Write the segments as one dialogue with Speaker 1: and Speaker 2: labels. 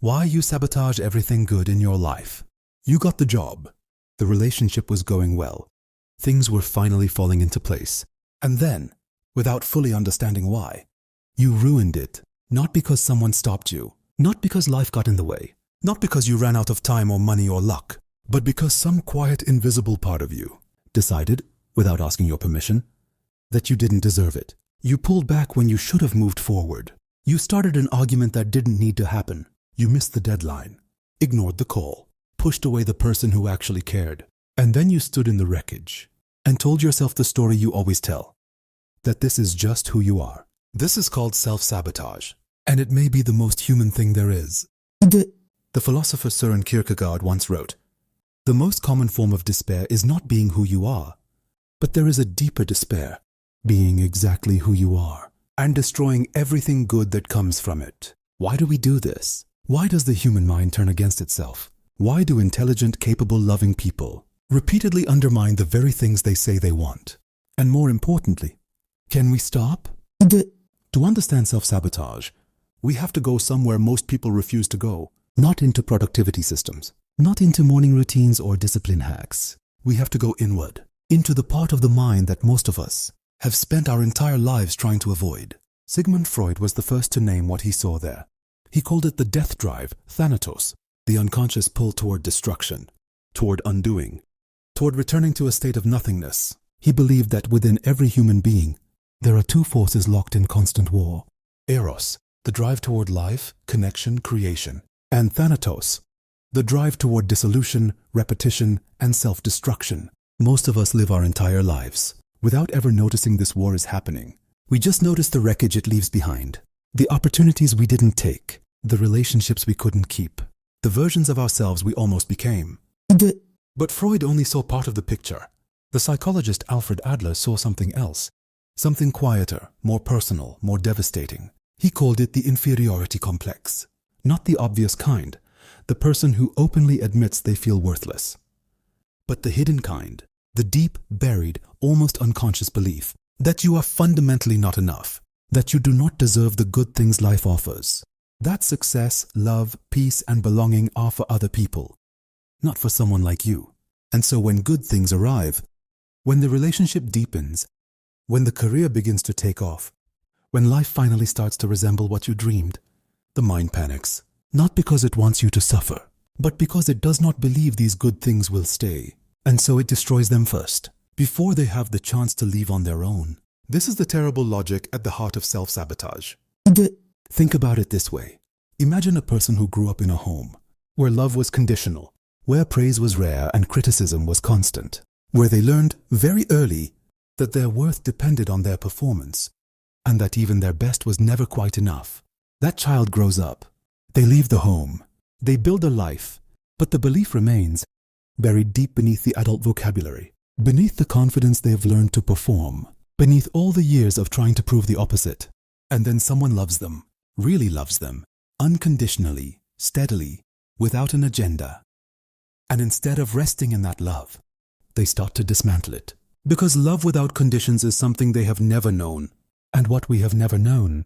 Speaker 1: Why you sabotage everything good in your life. You got the job. The relationship was going well. Things were finally falling into place. And then, without fully understanding why, you ruined it. Not because someone stopped you, not because life got in the way, not because you ran out of time or money or luck, but because some quiet, invisible part of you decided, without asking your permission, that you didn't deserve it. You pulled back when you should have moved forward. You started an argument that didn't need to happen. You missed the deadline, ignored the call, pushed away the person who actually cared. And then you stood in the wreckage and told yourself the story you always tell, that this is just who you are. This is called self-sabotage, and it may be the most human thing there is. The philosopher Søren Kierkegaard once wrote, "The most common form of despair is not being who you are, but there is a deeper despair, being exactly who you are, and destroying everything good that comes from it." Why do we do this? Why does the human mind turn against itself? Why do intelligent, capable, loving people repeatedly undermine the very things they say they want? And more importantly, can we stop? To understand self-sabotage, we have to go somewhere most people refuse to go. Not into productivity systems, not into morning routines or discipline hacks. We have to go inward, into the part of the mind that most of us have spent our entire lives trying to avoid. Sigmund Freud was the first to name what he saw there. He called it the death drive, thanatos, the unconscious pull toward destruction, toward undoing, toward returning to a state of nothingness. He believed that within every human being, there are two forces locked in constant war. Eros, the drive toward life, connection, creation, and thanatos, the drive toward dissolution, repetition, and self-destruction. Most of us live our entire lives without ever noticing this war is happening. We just notice the wreckage it leaves behind, the opportunities we didn't take, the relationships we couldn't keep, the versions of ourselves we almost became. But Freud only saw part of the picture. The psychologist Alfred Adler saw something else, something quieter, more personal, more devastating. He called it the inferiority complex. Not the obvious kind, the person who openly admits they feel worthless, but the hidden kind, the deep, buried, almost unconscious belief that you are fundamentally not enough, that you do not deserve the good things life offers, that success, love, peace, and belonging are for other people, not for someone like you. And so when good things arrive, when the relationship deepens, when the career begins to take off, when life finally starts to resemble what you dreamed, the mind panics, not because it wants you to suffer, but because it does not believe these good things will stay. And so it destroys them first, before they have the chance to leave on their own. This is the terrible logic at the heart of self-sabotage. Think about it this way. Imagine a person who grew up in a home where love was conditional, where praise was rare and criticism was constant, where they learned very early that their worth depended on their performance, and that even their best was never quite enough. That child grows up. They leave the home. They build a life, but the belief remains, buried deep beneath the adult vocabulary, beneath the confidence they have learned to perform, beneath all the years of trying to prove the opposite. And then someone loves them, really loves them, unconditionally, steadily, without an agenda. And instead of resting in that love, they start to dismantle it. Because love without conditions is something they have never known. And what we have never known,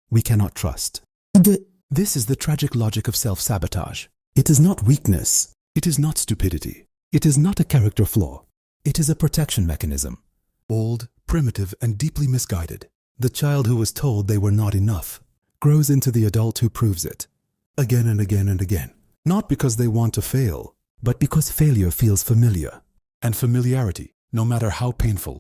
Speaker 1: we cannot trust. This is the tragic logic of self-sabotage. It is not weakness. It is not stupidity. It is not a character flaw. It is a protection mechanism. Old, primitive, and deeply misguided. The child who was told they were not enough grows into the adult who proves it, again and again and again. Not because they want to fail, but because failure feels familiar. And familiarity, no matter how painful,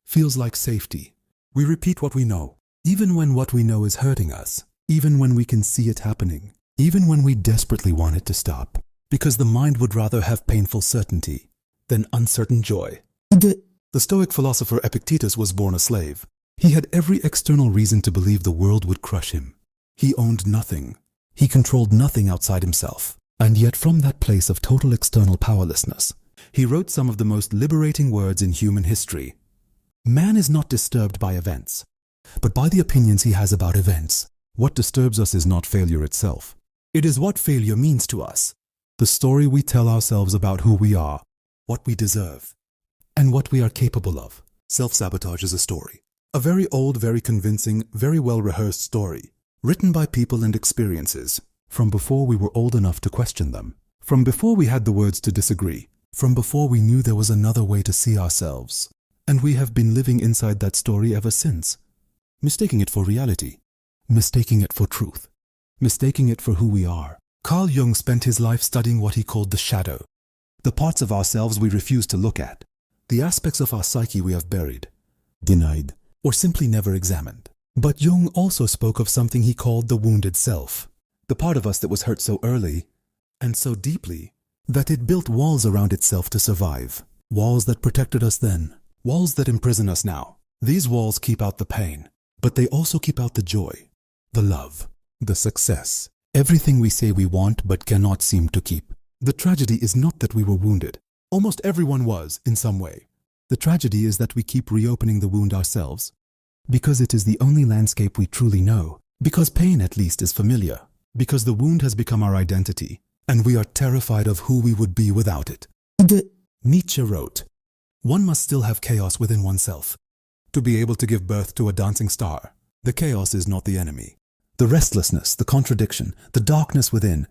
Speaker 1: feels like safety. We repeat what we know, even when what we know is hurting us, even when we can see it happening, even when we desperately want it to stop, because the mind would rather have painful certainty than uncertain joy. The Stoic philosopher Epictetus was born a slave. He had every external reason to believe the world would crush him. He owned nothing. He controlled nothing outside himself. And yet from that place of total external powerlessness, he wrote some of the most liberating words in human history. Man is not disturbed by events, but by the opinions he has about events. What disturbs us is not failure itself. It is what failure means to us. The story we tell ourselves about who we are, what we deserve, and what we are capable of. Self-sabotage is a story. A very old, very convincing, very well-rehearsed story, written by people and experiences, from before we were old enough to question them, from before we had the words to disagree, from before we knew there was another way to see ourselves. And we have been living inside that story ever since, mistaking it for reality, mistaking it for truth, mistaking it for who we are. Carl Jung spent his life studying what he called the shadow, the parts of ourselves we refuse to look at, the aspects of our psyche we have buried, denied, or simply never examined. But Jung also spoke of something he called the wounded self, the part of us that was hurt so early and so deeply that it built walls around itself to survive, walls that protected us then, walls that imprison us now. These walls keep out the pain, but they also keep out the joy, the love, the success, everything we say we want but cannot seem to keep. The tragedy is not that we were wounded. Almost everyone was, in some way. The tragedy is that we keep reopening the wound ourselves, because it is the only landscape we truly know, because pain at least is familiar, because the wound has become our identity, and we are terrified of who we would be without it. Nietzsche wrote, "One must still have chaos within oneself to be able to give birth to a dancing star. The chaos is not the enemy. The restlessness, the contradiction, the darkness within,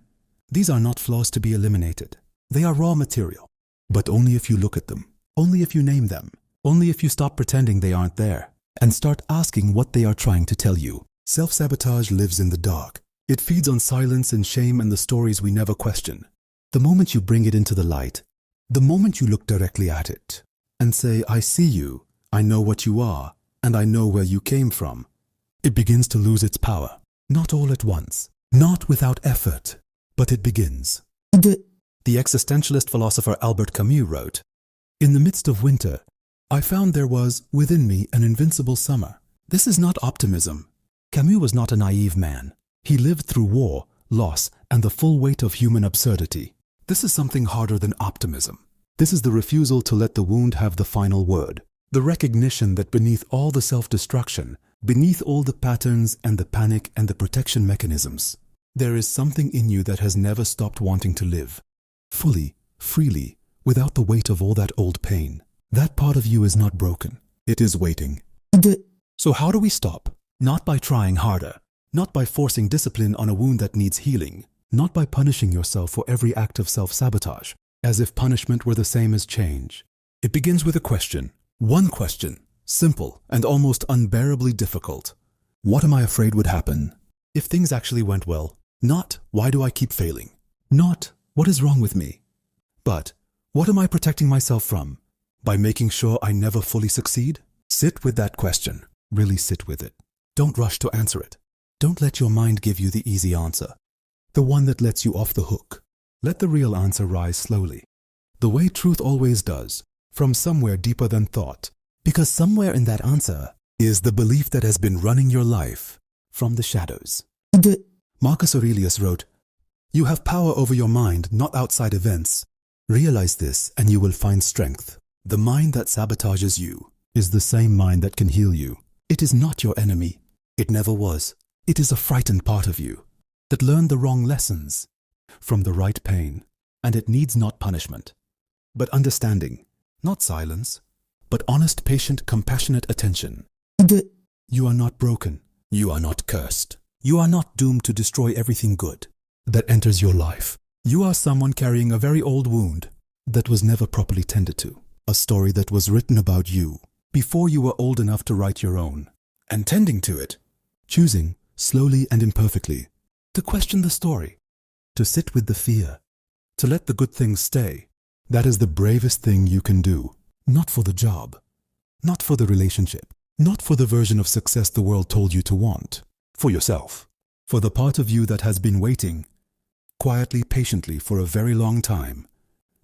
Speaker 1: these are not flaws to be eliminated. They are raw material, but only if you look at them, only if you name them, only if you stop pretending they aren't there and start asking what they are trying to tell you. Self-sabotage lives in the dark. It feeds on silence and shame and the stories we never question. The moment you bring it into the light, the moment you look directly at it and say, I see you, I know what you are, and I know where you came from, it begins to lose its power. Not all at once, not without effort, but it begins. The existentialist philosopher Albert Camus wrote, "In the midst of winter, I found there was, within me, an invincible summer." This is not optimism. Camus was not a naive man. He lived through war, loss, and the full weight of human absurdity. This is something harder than optimism. This is the refusal to let the wound have the final word. The recognition that beneath all the self-destruction, beneath all the patterns and the panic and the protection mechanisms, there is something in you that has never stopped wanting to live. Fully, freely, without the weight of all that old pain. That part of you is not broken. It is waiting. So how do we stop? Not by trying harder. Not by forcing discipline on a wound that needs healing. Not by punishing yourself for every act of self-sabotage, as if punishment were the same as change. It begins with a question. One question. Simple and almost unbearably difficult. What am I afraid would happen if things actually went well? Not, why do I keep failing? Not, what is wrong with me? But, what am I protecting myself from by making sure I never fully succeed? Sit with that question. Really sit with it. Don't rush to answer it. Don't let your mind give you the easy answer, the one that lets you off the hook. Let the real answer rise slowly, the way truth always does, from somewhere deeper than thought. Because somewhere in that answer is the belief that has been running your life from the shadows. Marcus Aurelius wrote, "You have power over your mind, not outside events. Realize this and you will find strength. The mind that sabotages you is the same mind that can heal you. It is not your enemy. It never was. It is a frightened part of you that learned the wrong lessons from the right pain, and it needs not punishment, but understanding, not silence, but honest, patient, compassionate attention. You are not broken. You are not cursed. You are not doomed to destroy everything good that enters your life. You are someone carrying a very old wound that was never properly tended to, a story that was written about you before you were old enough to write your own, and tending to it, choosing, slowly and imperfectly, to question the story, to sit with the fear, to let the good things stay. That is the bravest thing you can do. Not for the job, not for the relationship, not for the version of success the world told you to want. For yourself, for the part of you that has been waiting, quietly, patiently for a very long time,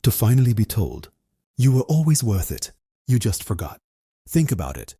Speaker 1: to finally be told, you were always worth it. You just forgot. Think about it.